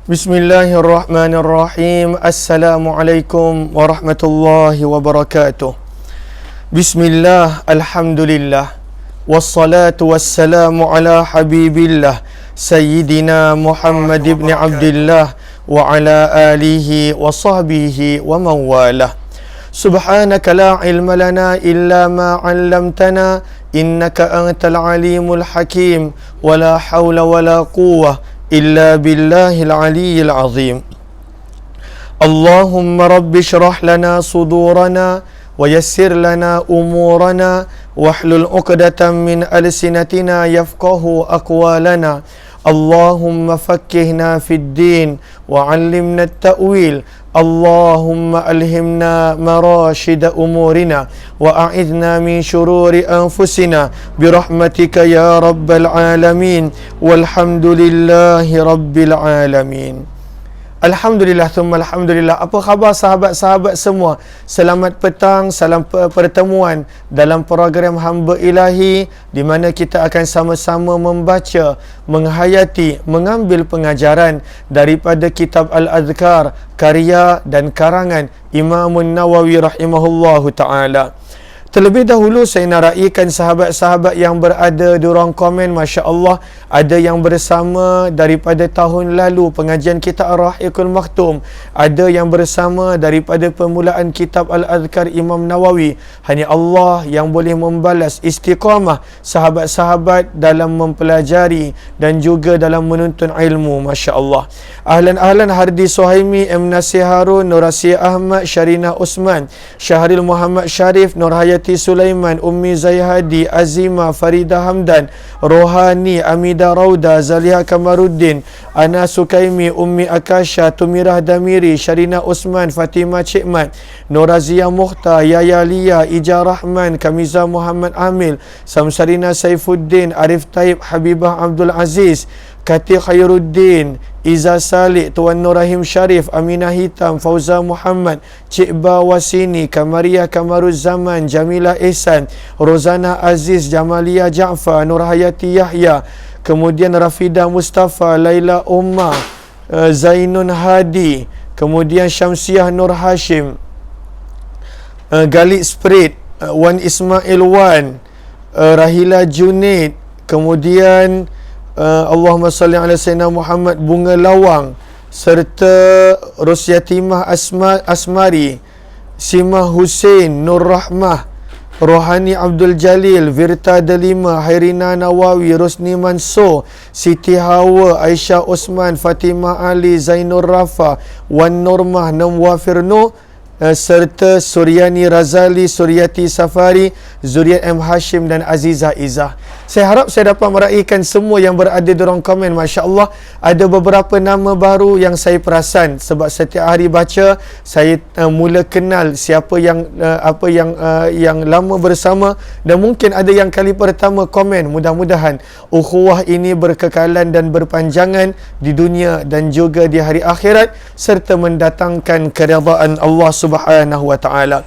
Bismillahirrahmanirrahim. Assalamualaikum warahmatullahi wabarakatuh. Bismillah, alhamdulillah, wassalatu wassalamu ala habibillah Sayyidina Muhammad ibn Abdillah wa ala alihi wa sahbihi wa mawalah. Subhanaka la ilma lana illa ma 'allamtana innaka antal alimul hakim wa la hawla wa la quwwah illa billahil aliyyil azim. Allahumma rabbi shrah lana sudurana wa yassir lana umurana wahlul 'uqdatam min alsinatina yafqahu aqwalana. Allahumma fakkihna fid din wa 'allimna at-ta'wil. Allahumma alhimna marashida umurina wa a'idna min syururi anfusina birahmatika ya rabbal alamin walhamdulillahi rabbil alamin. Alhamdulillah thumma alhamdulillah. Apa khabar sahabat-sahabat semua? Selamat petang, salam pertemuan dalam program Hamba Ilahi, di mana kita akan sama-sama membaca, menghayati, mengambil pengajaran daripada kitab Al-Adhkar, karya dan karangan Imam Nawawi rahimahullahu ta'ala. Terlebih dahulu saya nak raikan sahabat-sahabat yang berada di ruang komen, Masya Allah, ada yang bersama daripada tahun lalu pengajian kita Ar-Rahiqul Maktum, ada yang bersama daripada permulaan kitab Al-Adhkar Imam Nawawi. Hanya Allah yang boleh membalas istiqamah sahabat-sahabat dalam mempelajari dan juga dalam menuntun ilmu, Masya Allah. Ahlan Hardi Suhaimi, M. Nasir Harun, Nur Asia Ahmad, Syarina Usman, Syahril Muhammad Syarif, Nur Hayati Sulaiman, Ummi Zayhadi, Azima, Farida Hamdan, Rohani, Amida Rauda, Zaliha Kamaruddin, Ana Sukaimi, Ummi Akasha, Tumirah Damiri, Syarina Usman, Fatimah Cikmat, Norazia Mukhtar, Yaya Lia, Ija Rahman, Kamiza Muhammad Amil, Samsarina Saifuddin, Arif Taib, Habibah Abdul Aziz, Kati Khairuddin, Iza Salih, Tuan Nur Rahim Syarif, Aminah Hitam, Fauza Muhammad, Cikba Wasini, Kamaria Kamaruz Zaman, Jamilah Ihsan, Rozana Aziz, Jamalia Ja'far, Nur Hayati Yahya, kemudian Rafida Mustafa, Laila Ummah, Zainun Hadi, kemudian Syamsiah Nur Hashim, Galik Sprit, Wan Ismail Wan, Rahila Junaid, kemudian Allahumma salli ala Sayyidina Muhammad, Bunga Lawang, serta Rusyatimah Asmari, Simah Hussein, Nur Rahmah, Rohani Abdul Jalil, Virta Delima, Hairina Nawawi, Rosni Mansur, Siti Hawa, Aisyah Osman, Fatimah Ali, Zainur Rafa, Wan Nurmah, Namwafir Nur, serta Suryani Razali, Suryati Safari, Zuriat M. Hashim dan Aziza Izzah. Saya harap saya dapat meraihkan semua yang berada di ruang komen. Masya Allah, ada beberapa nama baru yang saya perasan sebab setiap hari baca, saya mula kenal siapa yang yang lama bersama, dan mungkin ada yang kali pertama komen. Mudah-mudahan ukhuwah ini berkekalan dan berpanjangan di dunia dan juga di hari akhirat, serta mendatangkan keridaan Allah Subhanahu wa ta'ala.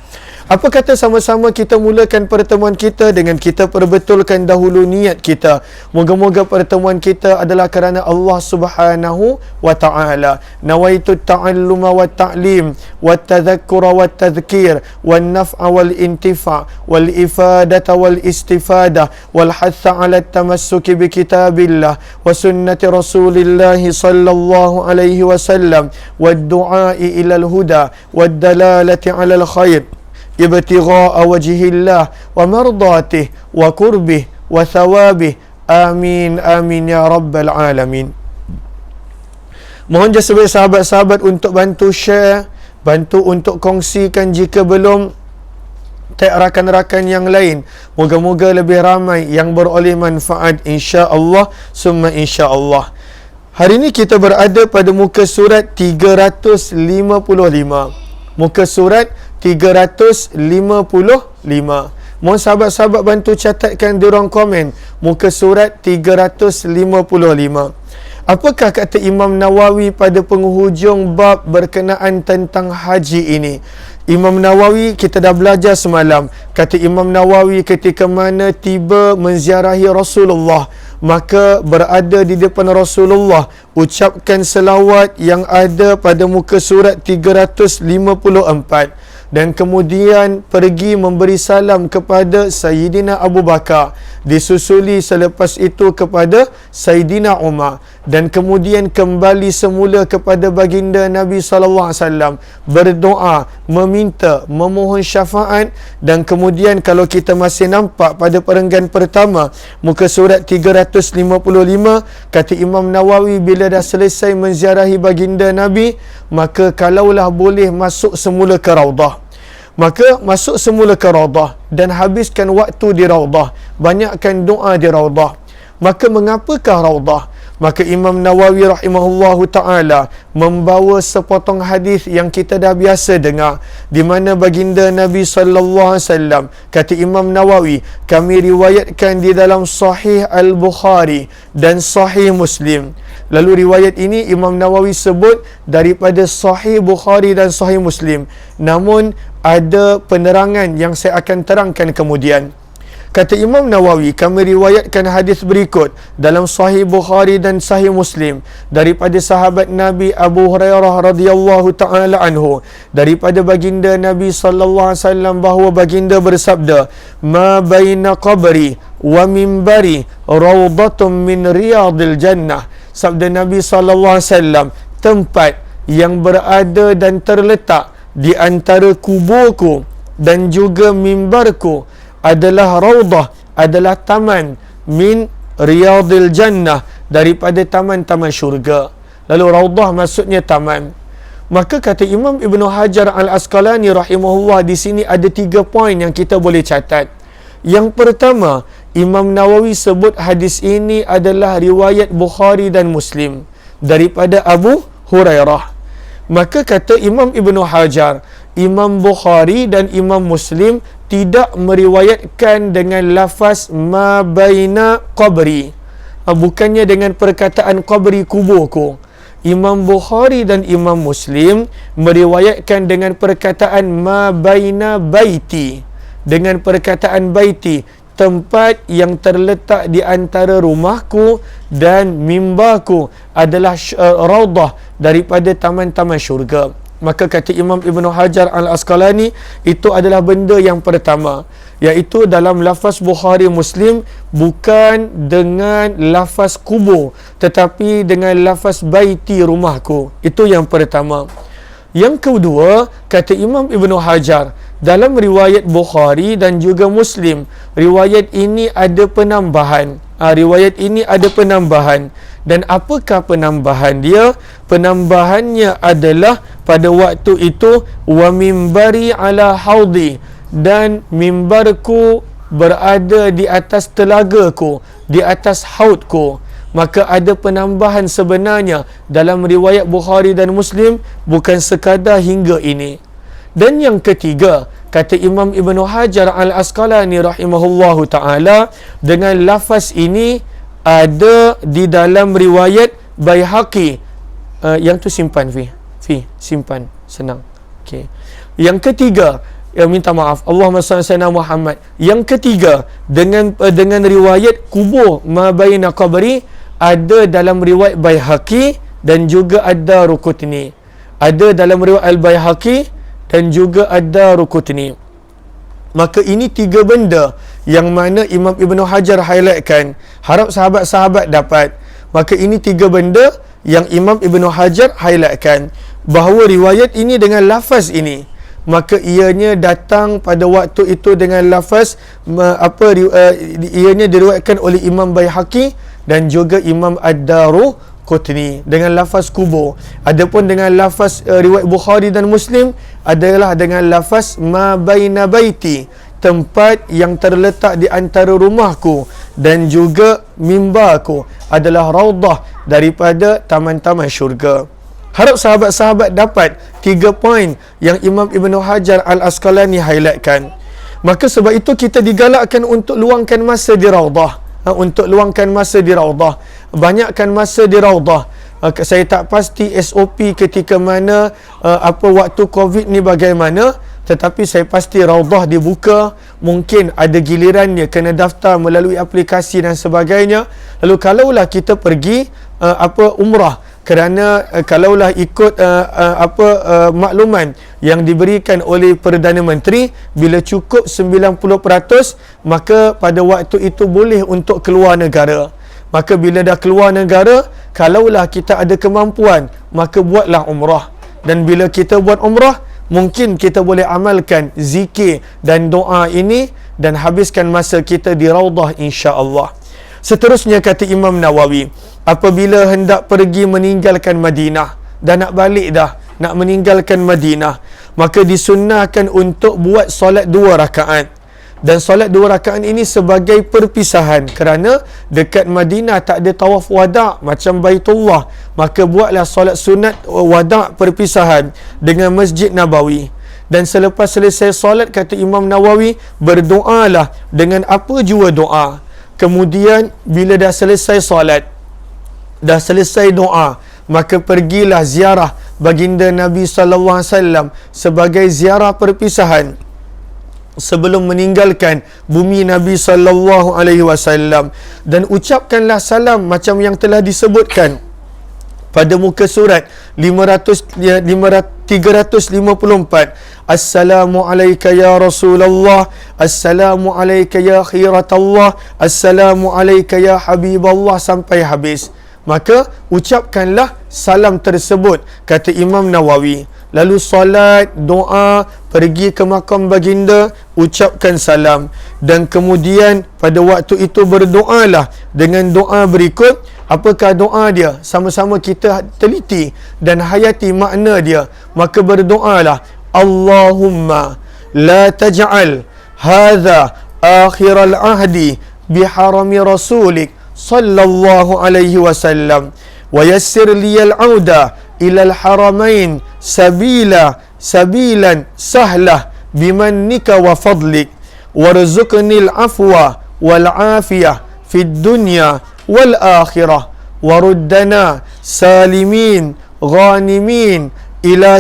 Apa kata sama-sama kita mulakan pertemuan kita dengan kita perbetulkan dahulu niat kita. Moga-moga pertemuan kita adalah kerana Allah Subhanahu wa ta'ala. Nawaitu ta'alluma wa ta'lim wa tadhakkura wa tadhkir wa naf'a wal intifa' wal ifadata wal istifadah wal hatha ala tamassuki bi kitabillah wa sunnati rasulillah sallallahu alaihi wasallam wa du'ai ilal huda wa dalalati ala al khair ibtigha'a wajhillah wa mardatih wa qurbih wa thawabih. Amin amin ya rabbal alamin. Mohon jasa sahabat-sahabat untuk bantu share, bantu untuk kongsikan jika belum, tag rakan-rakan yang lain. Moga-moga lebih ramai yang beroleh manfaat, insya-Allah summa insya-Allah. Hari ini kita berada pada muka surat 355. Muka surat 355. Mohon sahabat-sahabat bantu catatkan di ruang komen. Muka surat 355. Apakah kata Imam Nawawi pada penghujung bab berkenaan tentang haji ini? Imam Nawawi, kita dah belajar semalam. Kata Imam Nawawi ketika mana tiba menziarahi Rasulullah, maka berada di depan Rasulullah, ucapkan selawat yang ada pada muka surat 354, dan kemudian pergi memberi salam kepada Sayyidina Abu Bakar, disusuli selepas itu kepada Sayyidina Umar, dan kemudian kembali semula kepada baginda Nabi SAW, berdoa, meminta, memohon syafaat. Dan kemudian kalau kita masih nampak pada perenggan pertama muka surat 355, kata Imam Nawawi, bila dah selesai menziarahi baginda Nabi, maka kalaulah boleh masuk semula ke Raudah, maka masuk semula ke Raudah dan habiskan waktu di Raudah, banyakkan doa di Raudah. Maka mengapakah Raudah? Maka Imam Nawawi rahimahullahu ta'ala membawa sepotong hadis yang kita dah biasa dengar, di mana baginda Nabi sallallahu alaihi wasallam, kata Imam Nawawi, kami riwayatkan di dalam Sahih Al-Bukhari dan Sahih Muslim. Lalu riwayat ini Imam Nawawi sebut daripada Sahih Bukhari dan Sahih Muslim, namun ada penerangan yang saya akan terangkan kemudian. Kata Imam Nawawi, kami riwayatkan hadis berikut dalam Sahih Bukhari dan Sahih Muslim daripada sahabat Nabi Abu Hurairah radhiyallahu taala anhu, daripada baginda Nabi sallallahu alaihi wasallam, bahawa baginda bersabda, ma baina qabri wa minbari rawdatun min riyadil jannah. Sabda Nabi sallallahu alaihi wasallam, tempat yang berada dan terletak di antara kuburku dan juga mimbarku adalah raudah, adalah taman min riyadil jannah, daripada taman-taman syurga. Lalu raudah maksudnya taman. Maka kata Imam Ibn Hajar Al-Asqalani rahimahullah, di sini ada 3 poin yang kita boleh catat. Yang pertama, Imam Nawawi sebut hadis ini adalah riwayat Bukhari dan Muslim daripada Abu Hurairah. Maka kata Imam Ibn Hajar, Imam Bukhari dan Imam Muslim tidak meriwayatkan dengan lafaz ma baina qabri, bukannya dengan perkataan qabri, kuburku. Imam Bukhari dan Imam Muslim meriwayatkan dengan perkataan ma baina baiti, dengan perkataan baiti, tempat yang terletak di antara rumahku dan mimbarku adalah raudah, daripada taman-taman syurga. Maka kata Imam Ibn Hajar Al-Asqalani, itu adalah benda yang pertama, iaitu dalam lafaz Bukhari Muslim bukan dengan lafaz kubur, tetapi dengan lafaz baiti, rumahku. Itu yang pertama. Yang kedua, kata Imam Ibn Hajar, dalam riwayat Bukhari dan juga Muslim, riwayat ini ada penambahan. Riwayat ini ada penambahan. Dan apakah penambahan dia? Penambahannya adalah pada waktu itu, wa mimbari ala haudi, dan mimbarku berada di atas telagaku, di atas haudku. Maka ada penambahan sebenarnya dalam riwayat Bukhari dan Muslim, bukan sekadar hingga ini. Dan yang ketiga, kata Imam Ibn Hajar Al-Asqalani rahimahullahu ta'ala, dengan lafaz ini ada di dalam riwayat Baihaqi. Yang tu simpan, simpan, senang. Okay. Yang ketiga, minta maaf, Allahumma salli ala Muhammad. Yang ketiga, dengan riwayat kubur ma baina qabri, ada dalam riwayat Baihaqi dan juga ada Rukutni. Ada dalam riwayat Al-Baihaqi dan juga ada Rukutni. Maka ini 3 benda yang mana Imam Ibn Hajar highlightkan, harap sahabat-sahabat dapat. Maka ini 3 benda yang Imam Ibn Hajar highlightkan, bahawa riwayat ini dengan lafaz ini, maka ianya datang pada waktu itu dengan lafaz ianya diriwayatkan oleh Imam Baihaqi dan juga Imam Ad-Daruqutni dengan lafaz kubur. Adapun dengan lafaz riwayat Bukhari dan Muslim adalah dengan lafaz ma baina baiti, tempat yang terletak di antara rumahku dan juga mimbarku adalah raudah, daripada taman-taman syurga. Harap sahabat-sahabat dapat 3 poin yang Imam Ibn Hajar Al-Asqalani highlightkan. Maka sebab itu kita digalakkan untuk luangkan masa di raudah. Untuk luangkan masa di raudah, banyakkan masa di raudah. Saya tak pasti SOP ketika mana waktu COVID ni bagaimana. tetapi saya pasti Raudah dibuka, mungkin ada gilirannya kena daftar melalui aplikasi dan sebagainya. Lalu kalaulah kita pergi umrah, kerana kalaulah ikut makluman yang diberikan oleh Perdana Menteri, bila cukup 90%, maka pada waktu itu boleh untuk keluar negara. Maka bila dah keluar negara, kalaulah kita ada kemampuan, maka buatlah umrah. Dan bila kita buat umrah, mungkin kita boleh amalkan zikir dan doa ini dan habiskan masa kita di Raudah, insya-Allah. Seterusnya kata Imam Nawawi, apabila hendak pergi meninggalkan Madinah, dah nak balik dah, nak meninggalkan Madinah, maka disunnahkan untuk buat solat 2 rakaat. Dan solat 2 rakaat ini sebagai perpisahan, kerana dekat Madinah tak ada tawaf wada' macam Baitullah. Maka buatlah solat sunat wada' perpisahan dengan Masjid Nabawi. Dan selepas selesai solat, kata Imam Nawawi, berdoalah dengan apa jua doa. Kemudian bila dah selesai solat, dah selesai doa, maka pergilah ziarah baginda Nabi SAW sebagai ziarah perpisahan sebelum meninggalkan bumi Nabi SAW, dan ucapkanlah salam macam yang telah disebutkan pada muka surat 354. Assalamu alayka ya Rasulullah, Assalamu alayka ya Khiratallah, Assalamu alayka ya Habiballah, sampai habis. Maka ucapkanlah salam tersebut, kata Imam Nawawi. Lalu solat, doa, pergi ke makam baginda, ucapkan salam. Dan kemudian pada waktu itu berdoalah dengan doa berikut. Apakah doa dia? Sama-sama kita teliti dan hayati makna dia. Maka berdoalah, Allahumma la taj'al hadha akhiral ahdi biharami rasulik sallallahu alaihi wasallam wa yassir liyal auda ilal haramain sabilan sahlah bimannika wa fadlik warzuqnil afwa wal afiyah fid dunya wal akhirah waruddana salimin ghanimin ila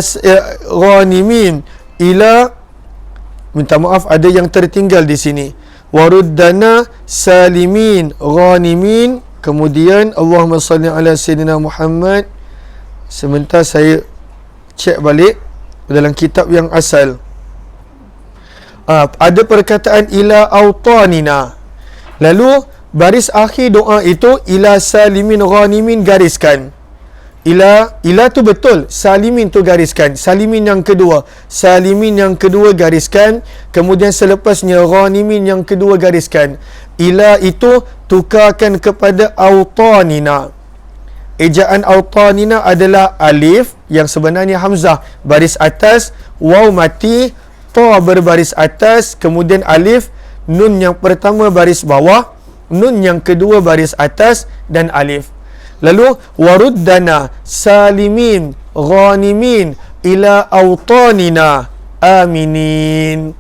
minta maaf ada yang tertinggal di sini, waruddana salimin ghanimin. Kemudian Allahumma salli ala sayyidina Muhammad. Sebentar saya cek balik dalam kitab yang asal. Ada perkataan ila autanina. Lalu baris akhir doa itu ila salimin ghanimin, gariskan. Ila tu betul, salimin tu gariskan. Salimin yang kedua gariskan. Kemudian selepasnya ghanimin yang kedua gariskan. Ila itu tukarkan kepada autanina. Ejaan autanina adalah alif yang sebenarnya hamzah baris atas, waw mati, ta berbaris atas, kemudian alif, nun yang pertama baris bawah, nun yang kedua baris atas, dan alif. Lalu waruddana salimin ghanimin ila autanina aminin.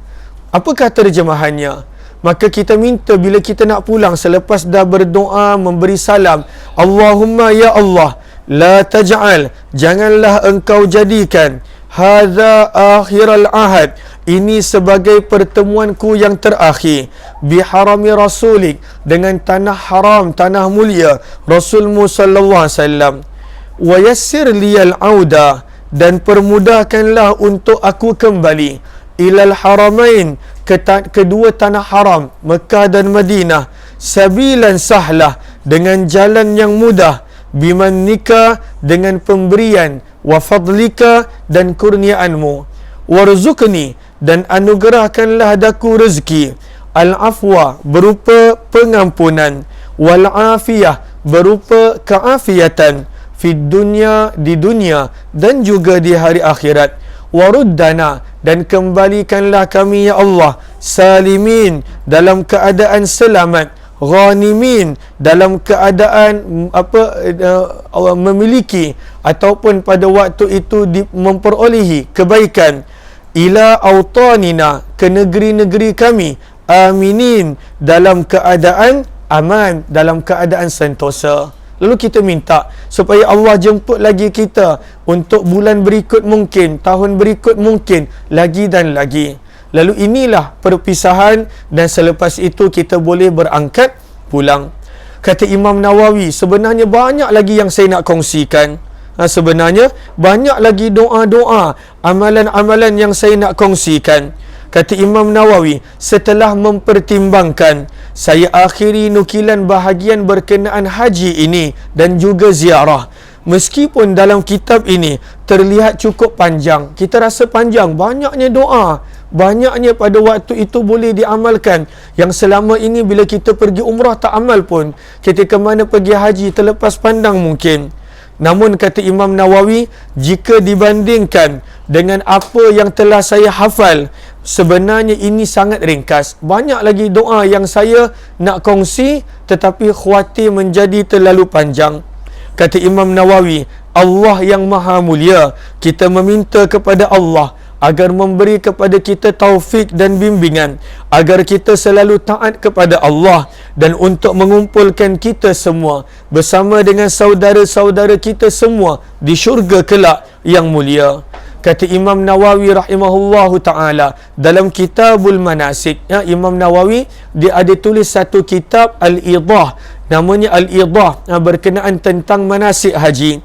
Apakah terjemahannya? Maka kita minta bila kita nak pulang, selepas dah berdoa, memberi salam, Allahumma ya Allah, la taj'al, janganlah engkau jadikan, hadza akhiral ahad, ini sebagai pertemuanku yang terakhir, biharami rasulik, dengan tanah haram, tanah mulia Rasulmu sallallahu alaihi wasallam, wa yassir liyal auda, dan permudahkanlah untuk aku kembali, ilal haramain, kedua tanah haram Mekah dan Madinah, sabilan sahlah, dengan jalan yang mudah, bimannika, dengan pemberian, wa fadlika, dan kurniaanmu, warzuqni, dan anugerahkanlah daku rezeki, al-afwa, berupa pengampunan, wal afiyah, berupa keafiatan, fid dunya, di dunia, dan juga di hari akhirat, waruddana, dan kembalikanlah kami ya Allah, salimin, dalam keadaan selamat, ghanimin, dalam keadaan memiliki ataupun pada waktu itu memperolehi kebaikan, ila autanina, ke negeri-negeri kami, aminin, dalam keadaan aman, dalam keadaan sentosa. Lalu kita minta supaya Allah jemput lagi kita untuk bulan berikut mungkin, tahun berikut mungkin, lagi dan lagi. Lalu inilah perpisahan dan selepas itu kita boleh berangkat pulang. Kata Imam Nawawi, sebenarnya banyak lagi yang saya nak kongsikan. Sebenarnya banyak lagi doa-doa, amalan-amalan yang saya nak kongsikan. Kata Imam Nawawi, setelah mempertimbangkan, saya akhiri nukilan bahagian berkenaan haji ini dan juga ziarah. Meskipun dalam kitab ini terlihat cukup panjang, kita rasa panjang, banyaknya doa, banyaknya pada waktu itu boleh diamalkan, yang selama ini bila kita pergi umrah tak amal pun, ketika mana pergi haji terlepas pandang mungkin. Namun kata Imam Nawawi, jika dibandingkan dengan apa yang telah saya hafal, sebenarnya ini sangat ringkas. Banyak lagi doa yang saya nak kongsi, tetapi khawatir menjadi terlalu panjang. Kata Imam Nawawi, Allah yang maha mulia, kita meminta kepada Allah agar memberi kepada kita taufik dan bimbingan, agar kita selalu taat kepada Allah, dan untuk mengumpulkan kita semua bersama dengan saudara-saudara kita semua di syurga kelak yang mulia. Kata Imam Nawawi rahimahullahu ta'ala dalam Kitabul Manasik, Imam Nawawi dia ada tulis satu kitab Al-Idah, namanya Al-Idah, berkenaan tentang manasik haji.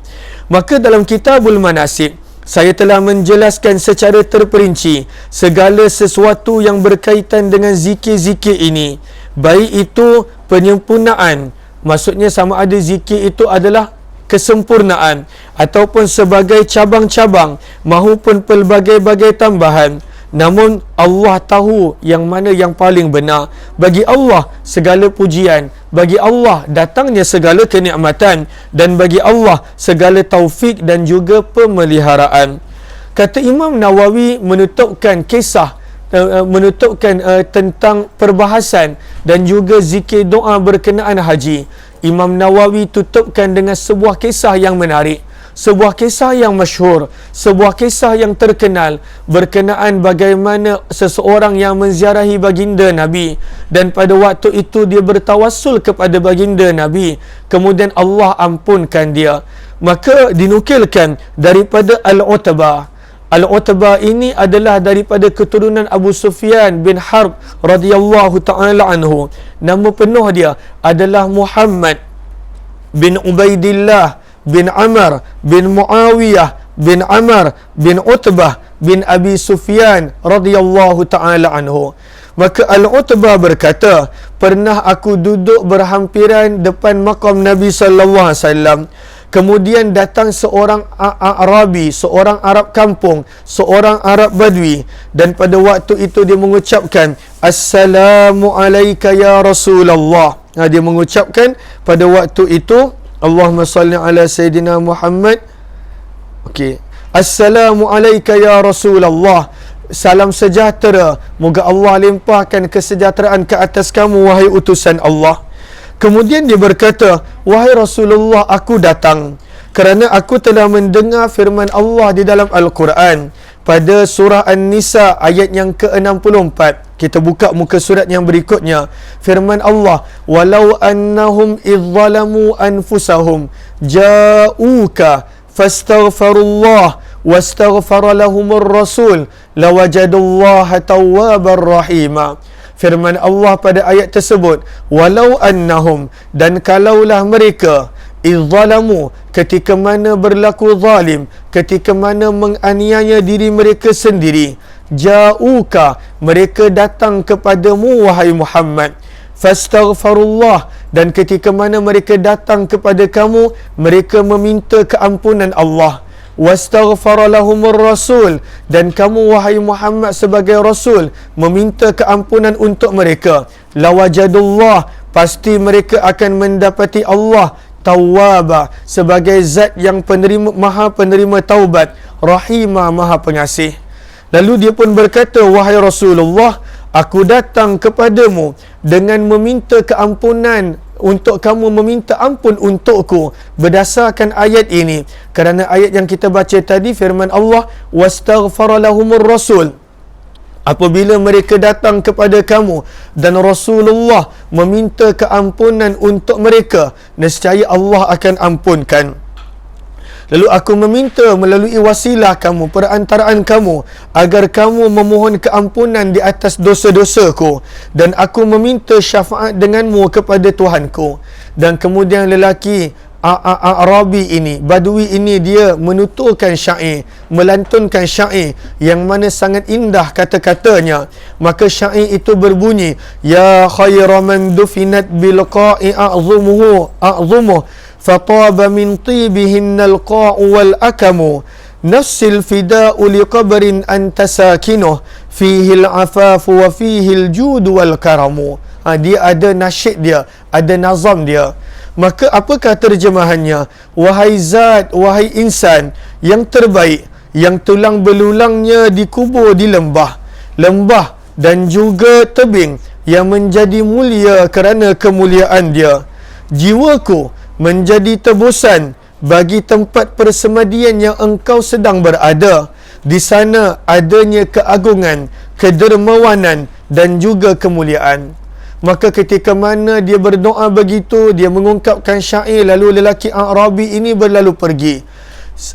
Maka dalam Kitabul Manasik, saya telah menjelaskan secara terperinci segala sesuatu yang berkaitan dengan zikir-zikir ini. Baik itu penyempurnaan, maksudnya sama ada zikir itu adalah kesempurnaan ataupun sebagai cabang-cabang maupun pelbagai-bagai tambahan. Namun Allah tahu yang mana yang paling benar. Bagi Allah segala pujian, bagi Allah datangnya segala kenikmatan, dan bagi Allah segala taufik dan juga pemeliharaan. Kata Imam Nawawi menutupkan kisah, tentang perbahasan dan juga zikir doa berkenaan haji. Imam Nawawi tutupkan dengan sebuah kisah yang menarik, sebuah kisah yang masyhur, sebuah kisah yang terkenal berkenaan bagaimana seseorang yang menziarahi baginda Nabi, dan pada waktu itu dia bertawassul kepada baginda Nabi, kemudian Allah ampunkan dia. Maka dinukilkan daripada Al-Utbah. Al-Utbah ini adalah daripada keturunan Abu Sufyan bin Harb radhiyallahu ta'ala anhu. Nama penuh dia adalah Muhammad bin Ubaidillah bin Amr bin Muawiyah bin Amr bin Utbah bin Abi Sufyan radhiyallahu ta'ala anhu. Maka Al-Utbah berkata, pernah aku duduk berhampiran depan makam Nabi sallallahu alaihi wasallam. Kemudian datang seorang Arabi, seorang Arab kampung, seorang Arab Badui, dan pada waktu itu dia mengucapkan, Assalamu alayka ya Rasulullah. Dia mengucapkan pada waktu itu, Allahumma salli ala Sayyidina Muhammad. Okey. Assalamu alayka ya Rasulullah. Salam sejahtera, moga Allah limpahkan kesejahteraan ke atas kamu wahai utusan Allah. Kemudian dia berkata, wahai Rasulullah, aku datang kerana aku telah mendengar firman Allah di dalam Al-Quran pada surah An-Nisa ayat yang ke-64. Kita buka muka surat yang berikutnya. Firman Allah, walau annahum idzalamu anfusahum ja'uka fastaghfirullah wastaghfara lahumur rasul lawajadullaha tawwabar rahima. Firman Allah pada ayat tersebut, walau annahum, dan kalaulah mereka, izzalamu, ketika mana berlaku zalim, ketika mana menganiaya diri mereka sendiri, ja'uka, mereka datang kepadamu wahai Muhammad, fastaghfirullah, dan ketika mana mereka datang kepada kamu, mereka meminta keampunan Allah, wastaghfara lahumur rasul, dan kamu wahai Muhammad sebagai rasul meminta keampunan untuk mereka, lawajadullah, pasti mereka akan mendapati Allah tawwaba, sebagai zat yang maha penerima taubat, rahimah, maha pengasih. Lalu dia pun berkata, wahai Rasulullah, aku datang kepadamu dengan meminta keampunan untuk kamu meminta ampun untukku berdasarkan ayat ini, kerana ayat yang kita baca tadi firman Allah, wastaghfara lahumur rasul, apabila mereka datang kepada kamu dan Rasulullah meminta keampunan untuk mereka, nescaya Allah akan ampunkan. Lalu aku meminta melalui wasilah kamu, perantaraan kamu, agar kamu memohon keampunan di atas dosa-dosaku, dan aku meminta syafaat denganmu kepada Tuhanku. Dan kemudian lelaki Arabi ini, Badui ini, dia menuturkan syair, melantunkan syair yang mana sangat indah kata-katanya. Maka syair itu berbunyi, ya khayra man dufinat bilqa'i a'zumuhu fataba min tibihinnal qa'u wal akamu nafsil fida'u liqabrin anta sakinuh fihi al-afafu wa fihi al-jud wal karamu. Dia ada nasyid dia, ada nazam dia. Maka apakah terjemahannya? Wahai zat, wahai insan yang terbaik, yang tulang belulangnya dikubur di lembah dan juga tebing yang menjadi mulia kerana kemuliaan dia. Jiwaku menjadi tebusan bagi tempat persemadian yang engkau sedang berada. Di sana adanya keagungan, kedermawanan dan juga kemuliaan. Maka ketika mana dia berdoa begitu, dia mengungkapkan syair, lalu lelaki Arabi ini berlalu pergi.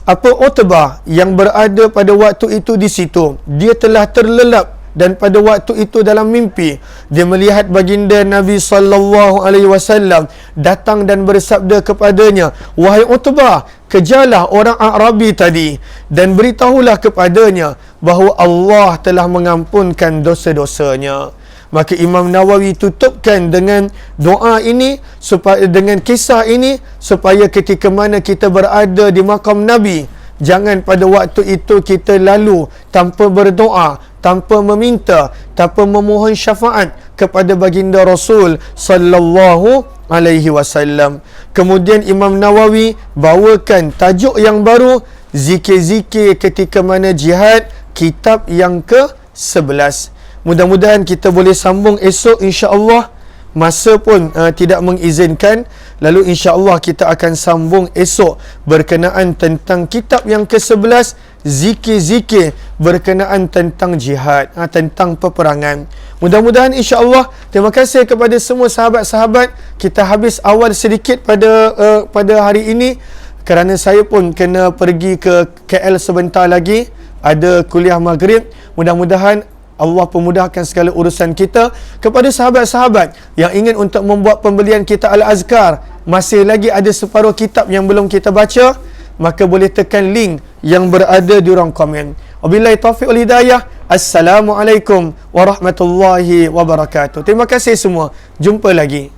Utbah yang berada pada waktu itu di situ, dia telah terlelap, dan pada waktu itu dalam mimpi dia melihat baginda Nabi SAW datang dan bersabda kepadanya, wahai Utbah, kejarlah orang Arabi tadi dan beritahulah kepadanya bahawa Allah telah mengampunkan dosa-dosanya. Maka Imam Nawawi tutupkan dengan doa ini, supaya dengan kisah ini, supaya ketika mana kita berada di makam Nabi, jangan pada waktu itu kita lalu tanpa berdoa, tanpa meminta, tanpa memohon syafaat kepada baginda Rasul sallallahu alaihi wasallam. Kemudian Imam Nawawi bawakan tajuk yang baru, zikir-zikir ketika mana jihad, kitab yang ke-11. Mudah-mudahan kita boleh sambung esok, insya-Allah. Masa pun tidak mengizinkan. Lalu insya-Allah kita akan sambung esok berkenaan tentang kitab yang ke-11, zikir-zikir berkenaan tentang jihad, tentang peperangan. Mudah-mudahan insya-Allah. Terima kasih kepada semua sahabat-sahabat. Kita habis awal sedikit pada hari ini kerana saya pun kena pergi ke KL sebentar lagi, ada kuliah maghrib. Mudah-mudahan Allah pemudahkan segala urusan kita. Kepada sahabat-sahabat yang ingin untuk membuat pembelian kitab Al-Azkar, masih lagi ada separuh kitab yang belum kita baca, maka boleh tekan link yang berada di ruang komen. Wabillahi taufiq wal hidayah. Assalamualaikum warahmatullahi wabarakatuh. Terima kasih semua. Jumpa lagi.